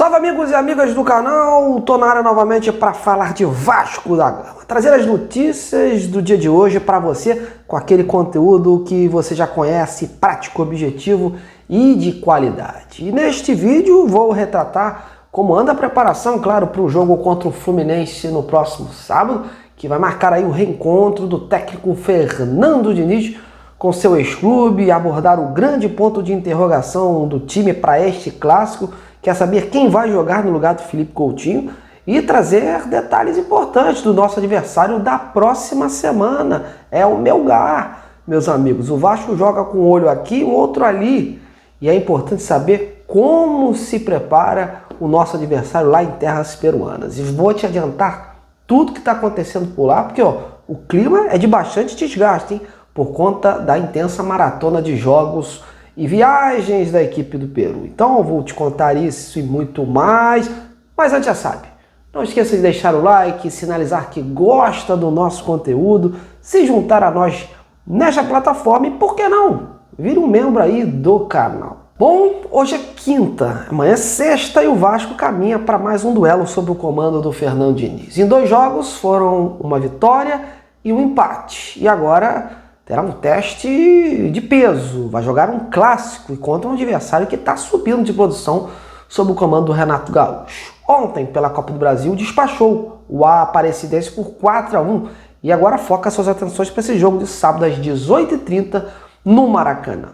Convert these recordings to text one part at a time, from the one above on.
Salve amigos e amigas do canal, tô na área novamente para falar de Vasco da Gama, trazer as notícias do dia de hoje para você com aquele conteúdo que você já conhece, prático, objetivo e de qualidade. E neste vídeo vou retratar como anda a preparação, claro, para o jogo contra o Fluminense no próximo sábado, que vai marcar aí o reencontro do técnico Fernando Diniz com seu ex-clube, abordar o grande ponto de interrogação do time para este clássico, quer saber quem vai jogar no lugar do Felipe Coutinho e trazer detalhes importantes do nosso adversário da próxima semana. É o Melgar, meus amigos. O Vasco joga com um olho aqui, o outro ali. E é importante saber como se prepara o nosso adversário lá em terras peruanas. E vou te adiantar tudo que está acontecendo por lá, porque o clima é de bastante desgaste, hein? Por conta da intensa maratona de jogos e viagens da equipe do Peru. Então eu vou te contar isso e muito mais, mas antes já sabe, não esqueça de deixar o like, sinalizar que gosta do nosso conteúdo, se juntar a nós nesta plataforma e, por que não, vire um membro aí do canal. Bom, hoje é quinta, amanhã é sexta e o Vasco caminha para mais um duelo sob o comando do Fernando Diniz. Em 2 jogos foram uma vitória e um empate, e agora terá um teste de peso, vai jogar um clássico e contra um adversário que está subindo de produção sob o comando do Renato Gaúcho. Ontem, pela Copa do Brasil, despachou o Aparecidense por 4-1 e agora foca suas atenções para esse jogo de sábado às 18h30 no Maracanã.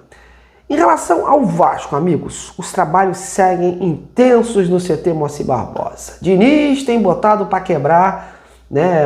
Em relação ao Vasco, amigos, os trabalhos seguem intensos no CT Moacir Barbosa. Diniz tem botado para quebrar,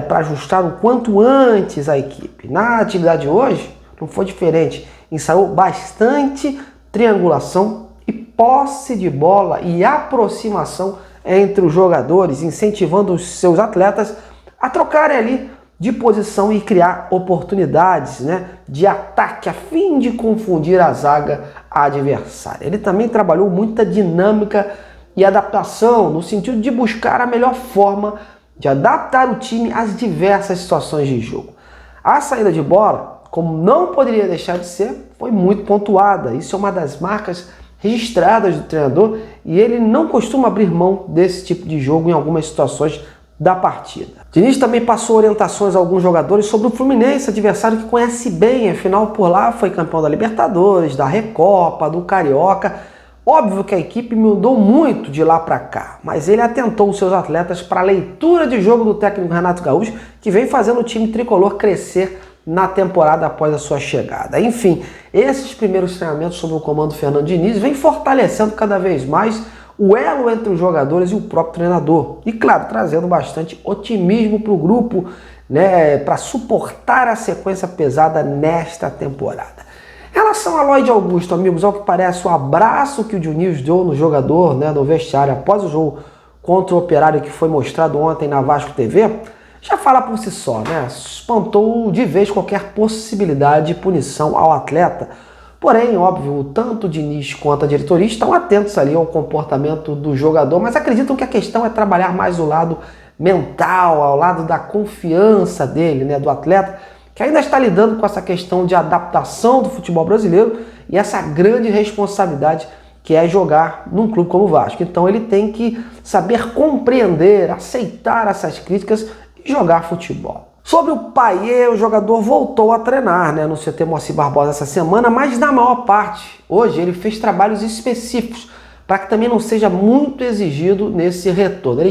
para ajustar o quanto antes a equipe. Na atividade de hoje não foi diferente, ensaiou bastante triangulação e posse de bola e aproximação entre os jogadores, incentivando os seus atletas a trocarem ali de posição e criar oportunidades de ataque a fim de confundir a zaga adversária. Ele também trabalhou muita dinâmica e adaptação no sentido de buscar a melhor forma de adaptar o time às diversas situações de jogo. A saída de bola, como não poderia deixar de ser, foi muito pontuada. Isso é uma das marcas registradas do treinador e ele não costuma abrir mão desse tipo de jogo em algumas situações da partida. Diniz também passou orientações a alguns jogadores sobre o Fluminense, adversário que conhece bem, afinal por lá foi campeão da Libertadores, da Recopa, do Carioca. Óbvio que a equipe mudou muito de lá para cá, mas ele atentou os seus atletas para a leitura de jogo do técnico Renato Gaúcho, que vem fazendo o time tricolor crescer na temporada após a sua chegada. Enfim, esses primeiros treinamentos sob o comando do Fernando Diniz vem fortalecendo cada vez mais o elo entre os jogadores e o próprio treinador. E claro, trazendo bastante otimismo para o grupo, para suportar a sequência pesada nesta temporada. Em relação a Lloyd Augusto, amigos, ao que parece o abraço que o Diniz deu no jogador, no vestiário, após o jogo contra o Operário que foi mostrado ontem na Vasco TV, já fala por si só, espantou de vez qualquer possibilidade de punição ao atleta. Porém, óbvio, tanto o Diniz quanto a diretoria estão atentos ali ao comportamento do jogador, mas acreditam que a questão é trabalhar mais o lado mental, ao lado da confiança dele, do atleta, que ainda está lidando com essa questão de adaptação do futebol brasileiro e essa grande responsabilidade que é jogar num clube como o Vasco. Então ele tem que saber compreender, aceitar essas críticas e jogar futebol. Sobre o Payet, o jogador voltou a treinar no CT Moacir Barbosa essa semana, mas na maior parte, hoje, ele fez trabalhos específicos para que também não seja muito exigido nesse retorno. Ele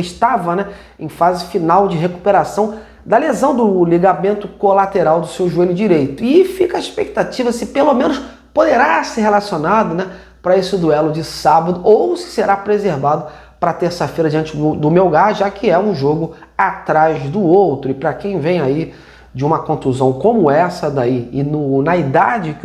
estava em fase final de recuperação da lesão do ligamento colateral do seu joelho direito. E fica a expectativa se pelo menos poderá ser relacionado para esse duelo de sábado ou se será preservado para terça-feira diante do Melgar, já que é um jogo atrás do outro. E para quem vem aí de uma contusão como essa daí e na idade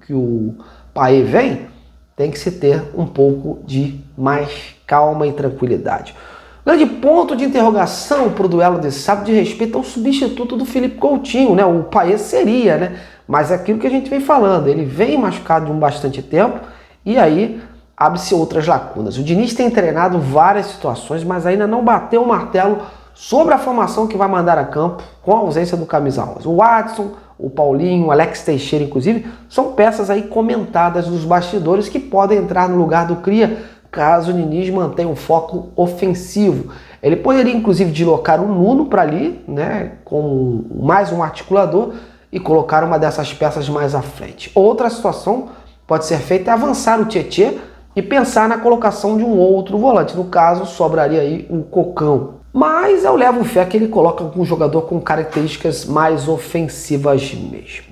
que o Payet vem, tem que se ter um pouco de mais calma e tranquilidade. O grande ponto de interrogação para o duelo de sábado de respeito ao substituto do Felipe Coutinho, O Payet seria, mas é aquilo que a gente vem falando, ele vem machucado de bastante tempo e aí abre-se outras lacunas. O Diniz tem treinado várias situações, mas ainda não bateu o martelo sobre a formação que vai mandar a campo com a ausência do camisa 11. O Watson, o Paulinho, o Alex Teixeira, inclusive, são peças aí comentadas nos bastidores que podem entrar no lugar do Cria, caso o Diniz mantenha um foco ofensivo. Ele poderia inclusive deslocar o Nuno para ali, né, com mais um articulador e colocar uma dessas peças mais à frente. Outra situação pode ser feita é avançar o Tietê e pensar na colocação de um outro volante. No caso, sobraria aí o Cocão. Mas eu levo fé que ele coloca um jogador com características mais ofensivas mesmo.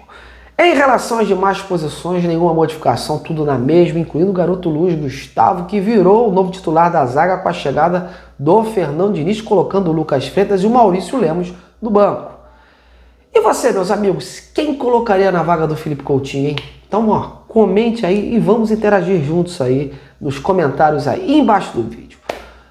Em relação às demais posições, nenhuma modificação, tudo na mesma, incluindo o garoto Luiz Gustavo, que virou o novo titular da zaga com a chegada do Fernando Diniz, colocando o Lucas Freitas e o Maurício Lemos no banco. E você, meus amigos, quem colocaria na vaga do Felipe Coutinho, hein? Então, ó, comente aí e vamos interagir juntos aí nos comentários aí embaixo do vídeo.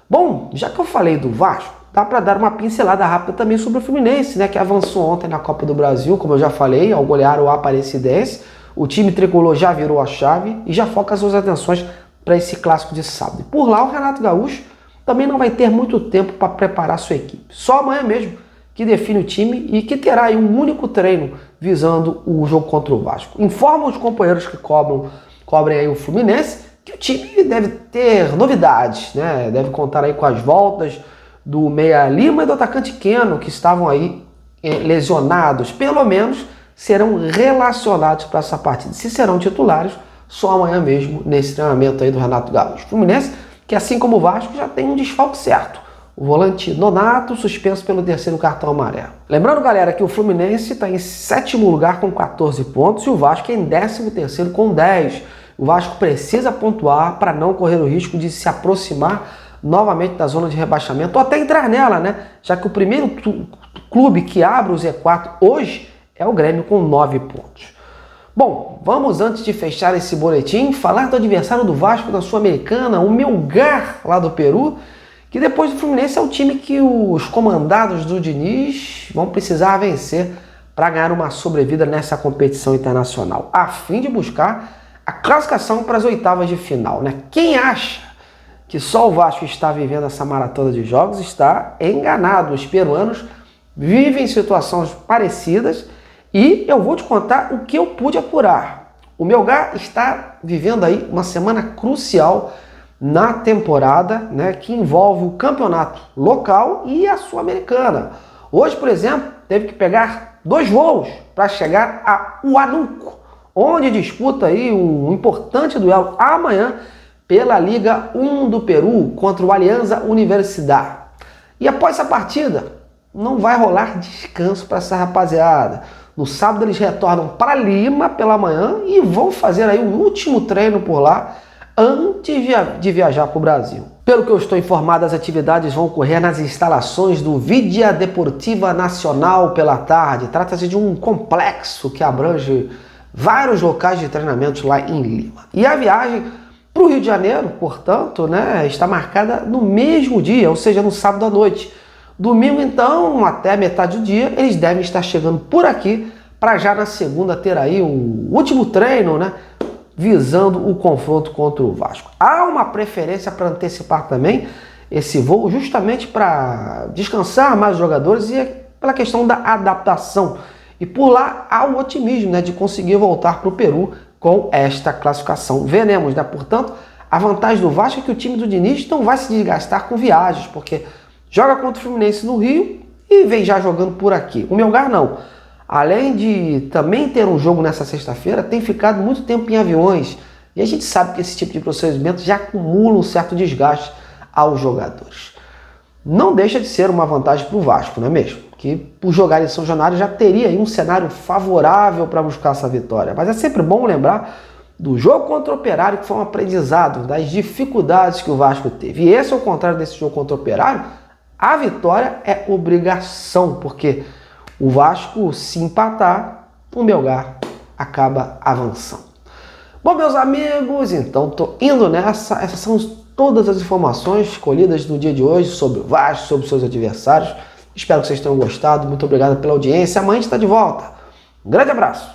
Bom, já que eu falei do Vasco, dá para dar uma pincelada rápida também sobre o Fluminense, né, que avançou ontem na Copa do Brasil, como eu já falei, ao golear o Aparecidense. O time tricolor já virou a chave e já foca suas atenções para esse clássico de sábado. E por lá, o Renato Gaúcho também não vai ter muito tempo para preparar sua equipe. Só amanhã mesmo que define o time e que terá aí um único treino visando o jogo contra o Vasco. Informa os companheiros que cobrem aí o Fluminense que o time deve ter novidades, né? Deve contar aí com as voltas do Meia Lima e do atacante Keno, que estavam aí lesionados. Pelo menos serão relacionados para essa partida. Se serão titulares, só amanhã mesmo nesse treinamento aí do Renato Gaúcho. Fluminense, que assim como o Vasco, já tem um desfalque certo. O volante Nonato, suspenso pelo terceiro cartão amarelo. Lembrando, galera, que o Fluminense está em 7º lugar com 14 pontos e o Vasco é em 13º com 10. O Vasco precisa pontuar para não correr o risco de se aproximar novamente da zona de rebaixamento ou até entrar nela, né? Já que o primeiro clube que abre o Z4 hoje é o Grêmio com 9 pontos. Bom, vamos antes de fechar esse boletim falar do adversário do Vasco da Sul-Americana, o Melgar lá do Peru, que depois do Fluminense é o time que os comandados do Diniz vão precisar vencer para ganhar uma sobrevida nessa competição internacional, a fim de buscar a classificação para as oitavas de final, né? Quem acha que só o Vasco está vivendo essa maratona de jogos está enganado. Os peruanos vivem situações parecidas e eu vou te contar o que eu pude apurar. O Melgar está vivendo aí uma semana crucial na temporada, né, que envolve o campeonato local e a Sul-Americana. Hoje, por exemplo, teve que pegar 2 voos para chegar a Huánuco, onde disputa aí um importante duelo amanhã pela Liga 1 do Peru contra o Alianza Universidad. E após essa partida, não vai rolar descanso para essa rapaziada. No sábado eles retornam para Lima pela manhã e vão fazer aí o último treino por lá antes de viajar para o Brasil. Pelo que eu estou informado, as atividades vão ocorrer nas instalações do Vidia Deportiva Nacional pela tarde. Trata-se de um complexo que abrange vários locais de treinamento lá em Lima. E a viagem para o Rio de Janeiro, portanto, né, está marcada no mesmo dia, ou seja, no sábado à noite. Domingo, então, até metade do dia, eles devem estar chegando por aqui para já na segunda ter aí o último treino, né, visando o confronto contra o Vasco. Há uma preferência para antecipar também esse voo, justamente para descansar mais os jogadores e pela questão da adaptação. E por lá há o otimismo, né, de conseguir voltar para o Peru com esta classificação. Veremos, né? Portanto, a vantagem do Vasco é que o time do Diniz não vai se desgastar com viagens, porque joga contra o Fluminense no Rio e vem já jogando por aqui. O Melgar não. Além de também ter um jogo nessa sexta-feira, tem ficado muito tempo em aviões. E a gente sabe que esse tipo de procedimento já acumula um certo desgaste aos jogadores. Não deixa de ser uma vantagem para o Vasco, não é mesmo? Que por jogar em São Januário já teria aí um cenário favorável para buscar essa vitória. Mas é sempre bom lembrar do jogo contra o Operário, que foi um aprendizado das dificuldades que o Vasco teve. E esse, ao contrário desse jogo contra o Operário, a vitória é obrigação, porque o Vasco, se empatar, o Melgar acaba avançando. Bom, meus amigos, então tô indo nessa. Essas são todas as informações escolhidas no dia de hoje sobre o Vasco, sobre os seus adversários. Espero que vocês tenham gostado. Muito obrigado pela audiência. Amanhã a gente está de volta. Um grande abraço.